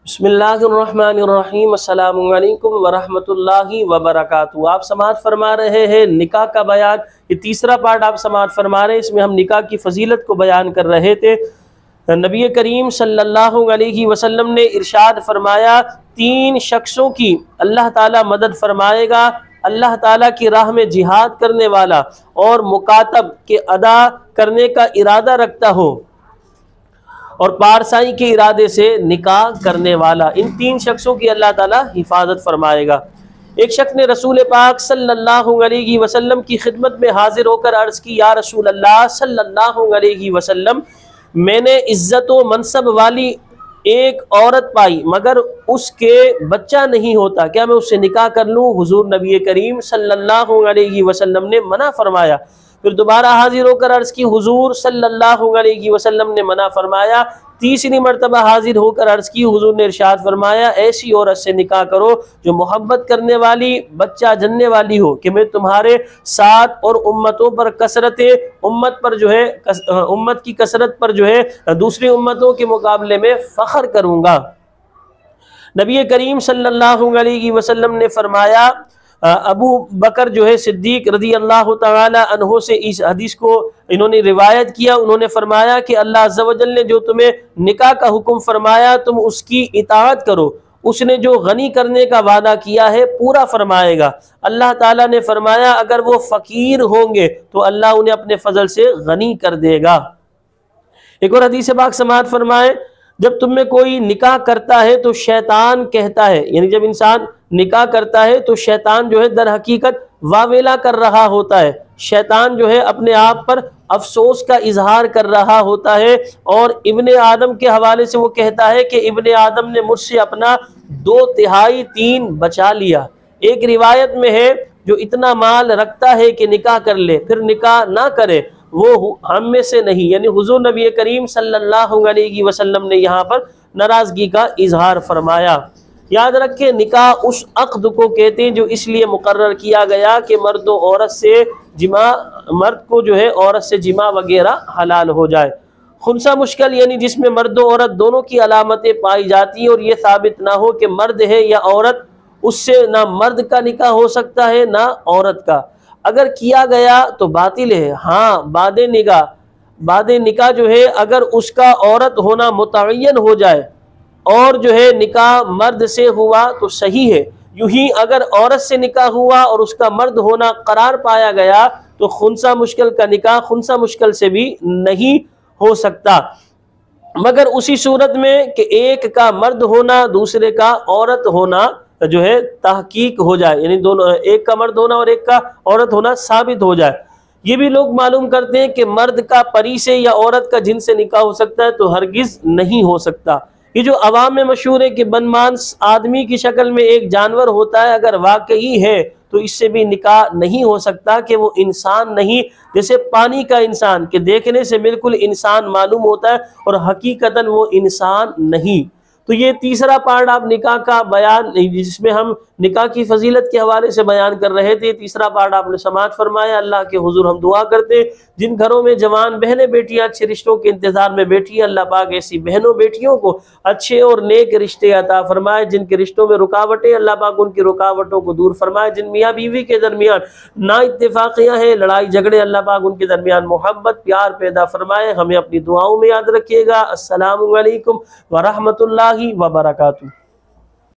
بسم اللہ الرحمن الرحیم، السلام علیکم ورحمۃ اللہ وبرکاتہ۔ آپ سماعت فرما رہے ہیں نکاح کا بیان، یہ تیسرا پارٹ آپ سماعت فرما رہے ہیں۔ اس میں ہم نکاح کی فضیلت کو بیان کر رہے تھے۔ نبی کریم صلی اللہ علیہ وسلم نے ارشاد فرمایا، تین شخصوں کی اللہ تعالیٰ مدد فرمائے گا: اللہ تعالیٰ کی راہ میں جہاد کرنے والا اور مکاتب کے ادا کرنے کا ارادہ رکھتا ہو اور پارسائی کے ارادے سے نکاح کرنے والا۔ ان تین شخصوں کی اللہ تعالیٰ حفاظت فرمائے گا۔ ایک شخص نے رسول پاک صلی اللہ علیہ وسلم کی خدمت میں حاضر ہو کر عرض کی، یا رسول اللہ صلی اللہ علیہ وسلم، میں نے عزت و منصب والی ایک عورت پائی مگر اس کے بچہ نہیں ہوتا، کیا میں اس سے نکاح کر لوں؟ حضور نبی کریم صلی اللہ علیہ وسلم نے منع فرمایا۔ پھر دوبارہ حاضر ہو کر عرض کی، حضور صلی اللہ علیہ وسلم نے منع فرمایا۔ تیسری مرتبہ حاضر ہو کر عرض کی، حضور نے ارشاد فرمایا، ایسی عورت سے نکاح کرو جو محبت کرنے والی، بچہ جننے والی ہو، کہ میں تمہارے ساتھ اور امتوں پر امت کی کثرت پر دوسری امتوں کے مقابلے میں فخر کروں گا۔ نبی کریم صلی اللہ علیہ وسلم نے فرمایا، ابو بکر صدیق رضی اللہ تعالی عنہ سے اس حدیث کو انہوں نے روایت کیا۔ انہوں نے فرمایا کہ اللہ عز و جل نے جو تمہیں نکاح کا حکم فرمایا تم اس کی اطاعت کرو، اس نے جو غنی کرنے کا وعدہ کیا ہے پورا فرمائے گا۔ اللہ تعالیٰ نے فرمایا، اگر وہ فقیر ہوں گے تو اللہ انہیں اپنے فضل سے غنی کر دے گا۔ ایک اور حدیث پاک سماعت فرمائے، جب تم میں کوئی نکاح کرتا ہے تو شیطان کہتا ہے، یعنی جب انسان نکاح کرتا ہے تو شیطان در حقیقت واویلا کر رہا ہوتا ہے، شیطان اپنے آپ پر افسوس کا اظہار کر رہا ہوتا ہے، اور ابن آدم کے حوالے سے وہ کہتا ہے کہ ابن آدم نے مجھ سے اپنا 2/3 بچا لیا۔ ایک روایت میں ہے، جو اتنا مال رکھتا ہے کہ نکاح کر لے پھر نکاح نہ کرے وہ ہم میں سے نہیں، یعنی حضور نبی کریم صلی اللہ علیہ وسلم نے یہاں پر ناراضگی کا اظہار فرمایا۔ یاد رکھیں، نکاح اس عقد کو کہتے ہیں جو اس لیے مقرر کیا گیا کہ مرد و عورت سے مرد کو عورت سے جماع وغیرہ حلال ہو جائے۔ خنثی مشکل یعنی جس میں مرد و عورت دونوں کی علامتیں پائی جاتی ہیں اور یہ ثابت نہ ہو کہ مرد ہے یا عورت، اس سے نہ مرد کا نکاح ہو سکتا ہے نہ عورت کا۔ اگر کیا گیا تو باطل ہے۔ ہاں، بعد نکاح اگر اس کا عورت ہونا متعین ہو جائے اور نکاح مرد سے ہوا تو صحیح ہے۔ یوں ہی اگر عورت سے نکاح ہوا اور اس کا مرد ہونا قرار پایا گیا تو خنثی مشکل کا نکاح خنثی مشکل سے بھی نہیں ہو سکتا، مگر اسی صورت میں کہ ایک کا مرد ہونا دوسرے کا عورت ہونا تحقیق ہو جائے، یعنی دونوں، ایک کا مرد ہونا اور ایک کا عورت ہونا ثابت ہو جائے۔ یہ بھی لوگ معلوم کرتے ہیں کہ مرد کا پری سے یا عورت کا جن سے نکاح ہو سکتا ہے تو ہرگز نہیں ہو سکتا۔ یہ جو عوام میں مشہور ہے کہ بدمانس آدمی کی شکل میں ایک جانور ہوتا ہے، اگر واقعی ہے تو اس سے بھی نکاح نہیں ہو سکتا کہ وہ انسان نہیں، جیسے پانی کا انسان کہ دیکھنے سے بالکل انسان معلوم ہوتا ہے اور حقیقتاً وہ انسان نہیں۔ تو یہ تیسرا پارٹ آپ نکاح کا بیان، جس میں ہم نکاح کی فضیلت کے حوالے سے بیان کر رہے تھے، تیسرا پارٹ آپ نے سماعت فرمایا۔ اللہ کے حضور ہم دعا کرتے ہیں جن گھروں میں جوان بہنیں بیٹیاں اچھے رشتوں کے انتظار میں بیٹھی ہیں، اللہ پاک ایسی بہنوں بیٹیوں کو اچھے اور نیک رشتے عطا فرمائے۔ جن کے رشتوں میں رکاوٹیں، اللہ پاک ان کی رکاوٹوں کو دور فرمائے۔ جن میاں بیوی کے درمیان نا اتفاقیاں ہیں، لڑائی جھگڑے، اللہ پاک ان کے درمیان محبت پیار پیدا فرمائے۔ ہمیں اپنی دعاؤں میں یاد رکھیے گا۔ السلام علیکم ورحمۃ اللہ وبرکاتہ۔